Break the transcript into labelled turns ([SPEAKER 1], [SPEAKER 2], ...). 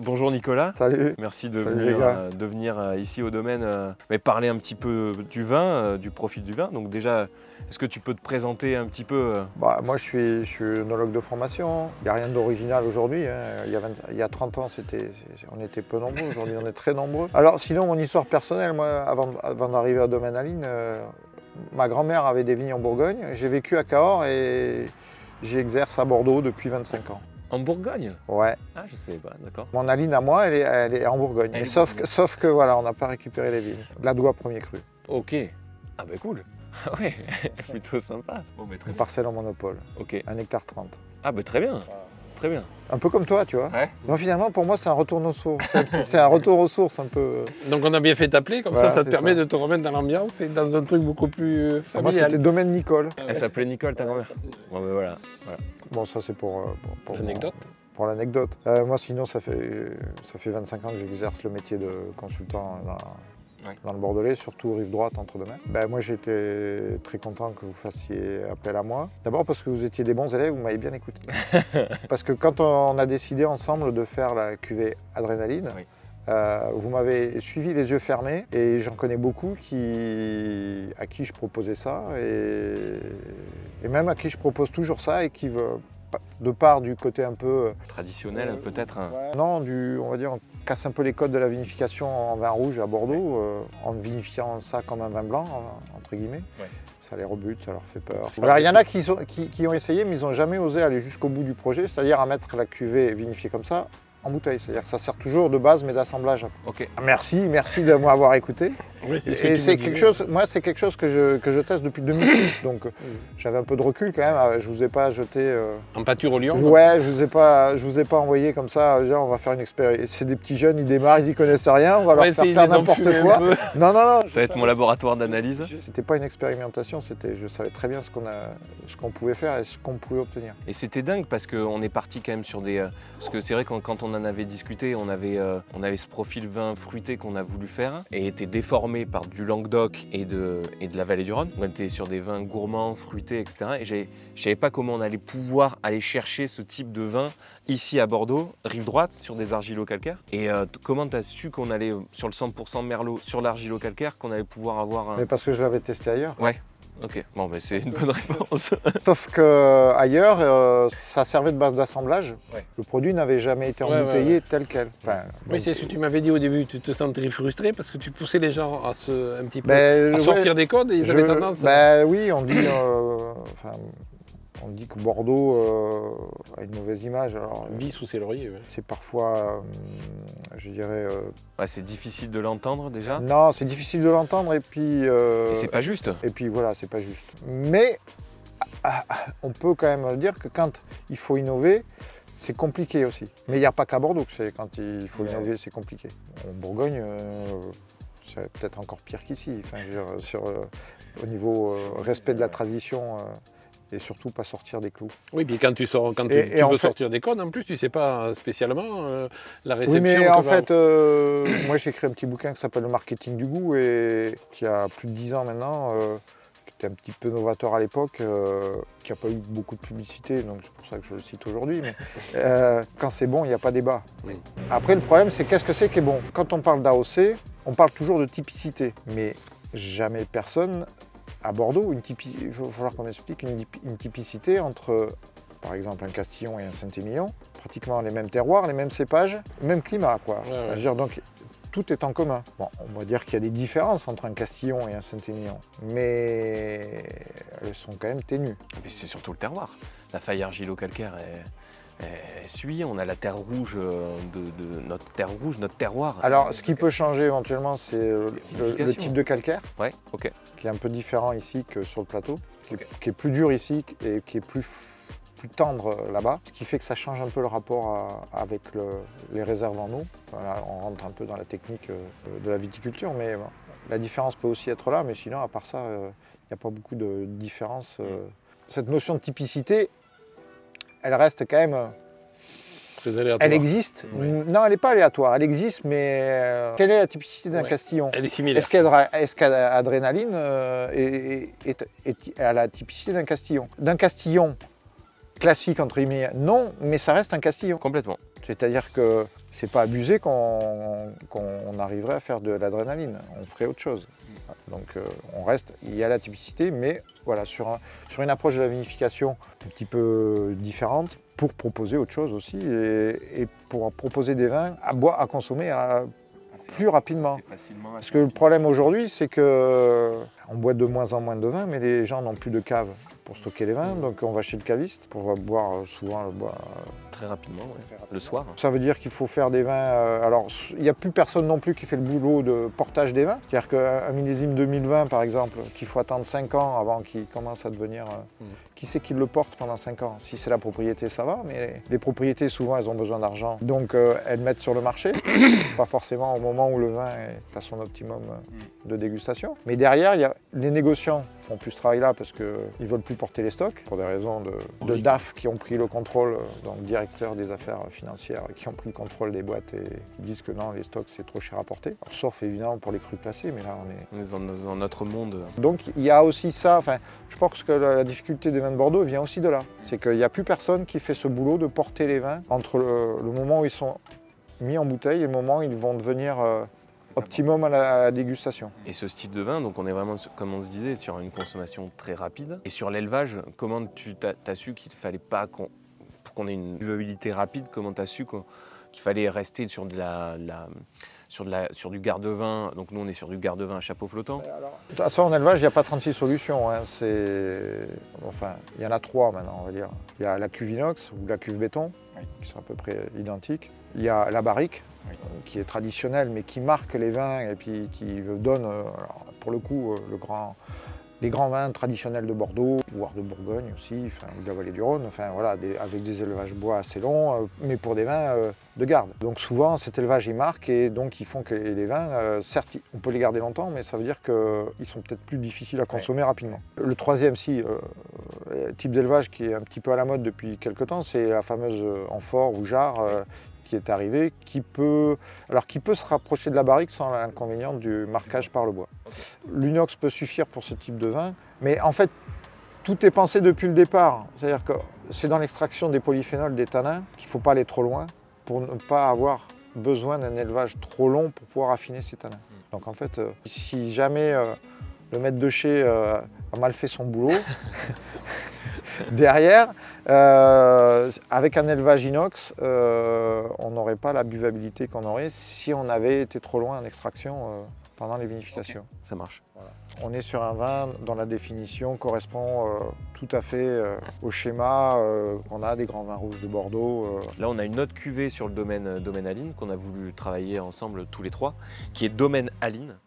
[SPEAKER 1] Bonjour Nicolas.
[SPEAKER 2] Salut.
[SPEAKER 1] Merci de
[SPEAKER 2] Salut
[SPEAKER 1] venir ici au domaine mais parler un petit peu du vin, du profil du vin. Donc déjà, est-ce que tu peux te présenter un petit peu
[SPEAKER 2] Moi, je suis œnologue de formation. Il n'y a rien d'original aujourd'hui. Hein. Il y a 30 ans, on était peu nombreux. Aujourd'hui, on est très nombreux. Alors, sinon, mon histoire personnelle, moi, avant d'arriver à Domaine Aline, ma grand-mère avait des vignes en Bourgogne. J'ai vécu à Cahors et j'exerce à Bordeaux depuis 25 ans.
[SPEAKER 1] En Bourgogne?
[SPEAKER 2] Ouais.
[SPEAKER 1] Ah, je sais pas, d'accord.
[SPEAKER 2] Mon Aline à moi, elle est en Bourgogne. Mais sauf que voilà, on n'a pas récupéré les vignes. De la Doua premier cru.
[SPEAKER 1] Ok. Ah bah cool. Ouais, plutôt sympa. Bon, bah, très
[SPEAKER 2] Une
[SPEAKER 1] bien.
[SPEAKER 2] parcelle en monopole.
[SPEAKER 1] Ok.
[SPEAKER 2] 1 hectare 30.
[SPEAKER 1] Ah bah très bien. Très bien.
[SPEAKER 2] Un peu comme toi, tu vois.
[SPEAKER 1] Ouais.
[SPEAKER 2] Donc finalement, pour moi, c'est un retour aux sources. C'est un retour aux sources un peu.
[SPEAKER 3] Donc on a bien fait t'appeler, comme
[SPEAKER 2] Voilà,
[SPEAKER 3] ça te permet
[SPEAKER 2] ça.
[SPEAKER 3] de te remettre dans l'ambiance et dans un truc beaucoup plus
[SPEAKER 2] Moi,
[SPEAKER 3] familial.
[SPEAKER 2] c'était Domaine Nicole.
[SPEAKER 1] Elle s'appelait Nicole, ta grand-mère? Bon bah voilà.
[SPEAKER 2] Bon, ça, c'est pour
[SPEAKER 3] L'anecdote.
[SPEAKER 2] Pour l'anecdote. Moi, sinon, ça fait 25 ans que j'exerce le métier de consultant dans le Bordelais, surtout rive droite, entre deux mers. Moi, j'étais très content que vous fassiez appel à moi. D'abord parce que vous étiez des bons élèves, vous m'avez bien écouté. Parce que quand on a décidé ensemble de faire la cuvée Adrénaline,
[SPEAKER 1] oui.
[SPEAKER 2] Vous m'avez suivi les yeux fermés et j'en connais beaucoup à qui je proposais ça et même à qui je propose toujours ça et qui veut, de part du côté un peu
[SPEAKER 1] Traditionnel peut-être.
[SPEAKER 2] non, on va dire, on casse un peu les codes de la vinification en vin rouge à Bordeaux, en vinifiant ça comme un vin blanc, entre guillemets.
[SPEAKER 1] Ouais.
[SPEAKER 2] Ça les rebute, ça leur fait peur. Alors, il y en a qui ont essayé, mais ils n'ont jamais osé aller jusqu'au bout du projet, c'est-à-dire à mettre la cuvée vinifiée comme ça en bouteille. C'est-à-dire que ça sert toujours de base, mais d'assemblage.
[SPEAKER 1] Ok.
[SPEAKER 2] Merci de m'avoir écouté.
[SPEAKER 3] Oui, c'est ce que
[SPEAKER 2] Et
[SPEAKER 3] tu
[SPEAKER 2] c'est
[SPEAKER 3] me
[SPEAKER 2] quelque
[SPEAKER 3] disais.
[SPEAKER 2] chose, moi, c'est quelque chose que je teste depuis 2006, donc j'avais un peu de recul quand même. Je vous ai pas jeté.
[SPEAKER 3] En pâture au lion.
[SPEAKER 2] Ouais, je vous ai pas envoyé comme ça. Genre, on va faire une expérience. C'est des petits jeunes, ils démarrent, ils y connaissent rien. On va leur faire faire n'importe quoi. Non.
[SPEAKER 1] Ça va être mon laboratoire d'analyse.
[SPEAKER 2] C'était pas une expérimentation. Je savais très bien ce qu'on pouvait faire et ce qu'on pouvait obtenir.
[SPEAKER 1] Et c'était dingue parce qu'on est parti quand même sur des... parce que c'est vrai que quand on en avait discuté, on avait ce profil vin fruité qu'on a voulu faire et était déformé par du Languedoc et de la vallée du Rhône. On était sur des vins gourmands, fruités, etc. Et je ne savais pas comment on allait pouvoir aller chercher ce type de vin ici à Bordeaux, rive droite, sur des argilo-calcaires. Et comment tu as su qu'on allait, sur le 100% Merlot, sur l'argilo-calcaire, qu'on allait pouvoir avoir un...
[SPEAKER 2] Mais parce que je l'avais testé ailleurs.
[SPEAKER 1] Ouais. Ok, bon, ben c'est une bonne réponse.
[SPEAKER 2] Sauf qu'ailleurs, ça servait de base d'assemblage.
[SPEAKER 1] Ouais.
[SPEAKER 2] Le produit n'avait jamais été embouteillé tel quel. Enfin,
[SPEAKER 3] Oui, c'est ce que tu m'avais dit au début, tu te sentais frustré parce que tu poussait les gens à un petit peu
[SPEAKER 2] à
[SPEAKER 3] sortir des codes et ils avaient tendance
[SPEAKER 2] Oui, on dit que Bordeaux a une mauvaise image. Alors,
[SPEAKER 3] vit sous ses lauriers. Ouais.
[SPEAKER 2] c'est parfois, je dirais...
[SPEAKER 1] Ouais, c'est difficile de l'entendre déjà.
[SPEAKER 2] Non, c'est difficile de l'entendre et puis...
[SPEAKER 1] Et c'est pas juste.
[SPEAKER 2] Et puis voilà, c'est pas juste. Mais on peut quand même dire que quand il faut innover, c'est compliqué aussi. Mais il n'y a pas qu'à Bordeaux que quand il faut innover, c'est compliqué. En Bourgogne, c'est peut-être encore pire qu'ici. Enfin, je veux dire, au niveau respect de la tradition et surtout pas sortir des clous.
[SPEAKER 3] Oui, puis quand tu veux sortir des codes, en plus, tu sais pas spécialement la réception.
[SPEAKER 2] Oui, mais
[SPEAKER 3] que
[SPEAKER 2] en
[SPEAKER 3] va-
[SPEAKER 2] fait, moi j'ai écrit un petit bouquin qui s'appelle Le marketing du goût et qui a plus de 10 ans maintenant. Qui était un petit peu novateur à l'époque, qui n'a pas eu beaucoup de publicité, donc c'est pour ça que je le cite aujourd'hui. Mais quand c'est bon, il n'y a pas débat.
[SPEAKER 3] Oui.
[SPEAKER 2] Après, le problème, c'est qu'est-ce que c'est qui est bon? Quand on parle d'AOC, on parle toujours de typicité, mais jamais personne à Bordeaux, il va falloir qu'on explique une typicité entre, par exemple, un Castillon et un Saint-Émilion, pratiquement les mêmes terroirs, les mêmes cépages, même climat, quoi.
[SPEAKER 3] Ouais, ouais.
[SPEAKER 2] Je veux dire, donc, tout est en commun. Bon, on va dire qu'il y a des différences entre un Castillon et un Saint-Émilion, mais elles sont quand même ténues.
[SPEAKER 1] Mais c'est surtout le terroir. La faille argilo-calcaire suit, on a la terre rouge notre terre rouge, notre terroir.
[SPEAKER 2] Alors, ce qui peut changer éventuellement, c'est le type de calcaire,
[SPEAKER 1] Ouais, ok.
[SPEAKER 2] qui est un peu différent ici que sur le plateau, qui est plus dur ici et qui est plus tendre là-bas, ce qui fait que ça change un peu le rapport avec les réserves en eau. Voilà, on rentre un peu dans la technique de la viticulture, mais bon, la différence peut aussi être là, mais sinon, à part ça, il n'y a pas beaucoup de différence. Cette notion de typicité, elle reste quand même...
[SPEAKER 3] Très aléatoire.
[SPEAKER 2] Elle existe.
[SPEAKER 3] Oui.
[SPEAKER 2] Non, elle n'est pas aléatoire, elle existe, mais quelle est la typicité d'un Castillon?
[SPEAKER 3] Elle est similaire.
[SPEAKER 2] Est-ce qu'Adrénaline est à la typicité d'un Castillon? D'un Castillon classique, entre guillemets, non, mais ça reste un Castillon.
[SPEAKER 1] Complètement.
[SPEAKER 2] C'est-à-dire que c'est pas abusé qu'on arriverait à faire de l'adrénaline. On ferait autre chose. Donc on reste, il y a la typicité, mais voilà, sur une approche de la vinification un petit peu différente, pour proposer autre chose aussi, et pour proposer des vins à consommer plus rapidement. Parce que le problème aujourd'hui, c'est qu'on boit de moins en moins de vin, mais les gens n'ont plus de cave pour stocker les vins, donc on va chez le caviste pour boire souvent le bois.
[SPEAKER 1] Très rapidement, le soir.
[SPEAKER 2] Ça veut dire qu'il faut faire des vins. Alors, il n'y a plus personne non plus qui fait le boulot de portage des vins. C'est-à-dire qu'un millésime 2020, par exemple, qu'il faut attendre 5 ans avant qu'il commence à devenir. Qui c'est qui le porte pendant 5 ans? Si c'est la propriété, ça va, mais les propriétés, souvent, elles ont besoin d'argent. Donc, elles mettent sur le marché, pas forcément au moment où le vin est à son optimum de dégustation. Mais derrière, les négociants font plus ce travail-là parce qu'ils ne veulent plus porter les stocks pour des raisons de DAF qui ont pris le contrôle, donc directeurs des affaires financières qui ont pris le contrôle des boîtes et qui disent que non, les stocks c'est trop cher à porter. Alors, sauf évidemment pour les crus classés, mais là
[SPEAKER 1] on est dans notre monde.
[SPEAKER 2] Donc il y a aussi ça, enfin, je pense que la difficulté des vins de Bordeaux vient aussi de là. C'est qu'il n'y a plus personne qui fait ce boulot de porter les vins entre le moment où ils sont mis en bouteille et le moment où ils vont devenir optimum à la dégustation.
[SPEAKER 1] Et ce style de vin, donc on est vraiment, comme on se disait, sur une consommation très rapide. Et sur l'élevage, comment tu as su qu'il ne fallait pas pour qu'on ait une buvabilité rapide, comment tu as su qu'il fallait rester sur du garde-vin? Donc nous on est sur du garde-vin à chapeau flottant.
[SPEAKER 2] Alors, de toute façon en élevage il n'y a pas 36 solutions, hein. Enfin il y en a 3 maintenant on va dire. Il y a la cuve inox ou la cuve béton, qui sont à peu près identiques. Il y a la barrique, qui est traditionnelle mais qui marque les vins et puis qui donne, alors, pour le coup, les grands vins traditionnels de Bordeaux, voire de Bourgogne aussi, enfin, ou de la vallée du Rhône, enfin, voilà, avec des élevages bois assez longs, mais pour des vins de garde. Donc souvent cet élevage il marque et donc ils font que les vins, certes on peut les garder longtemps, mais ça veut dire qu'ils sont peut-être plus difficiles à consommer rapidement. Le troisième type d'élevage qui est un petit peu à la mode depuis quelques temps, c'est la fameuse amphore ou jarre, qui est arrivé, qui peut se rapprocher de la barrique sans l'inconvénient du marquage par le bois. L'inox peut suffire pour ce type de vin, mais en fait, tout est pensé depuis le départ. C'est-à-dire que c'est dans l'extraction des polyphénols, des tanins, qu'il ne faut pas aller trop loin pour ne pas avoir besoin d'un élevage trop long pour pouvoir affiner ces tanins. Donc en fait, si jamais le maître de chai a mal fait son boulot, derrière, avec un élevage inox, on n'aurait pas la buvabilité qu'on aurait si on avait été trop loin en extraction pendant les vinifications.
[SPEAKER 1] Okay, ça marche.
[SPEAKER 2] Voilà. On est sur un vin dont la définition correspond tout à fait au schéma qu'on a des grands vins rouges de Bordeaux.
[SPEAKER 1] Là, on a une autre cuvée sur le domaine Aline qu'on a voulu travailler ensemble tous les trois, qui est Domaine Aline.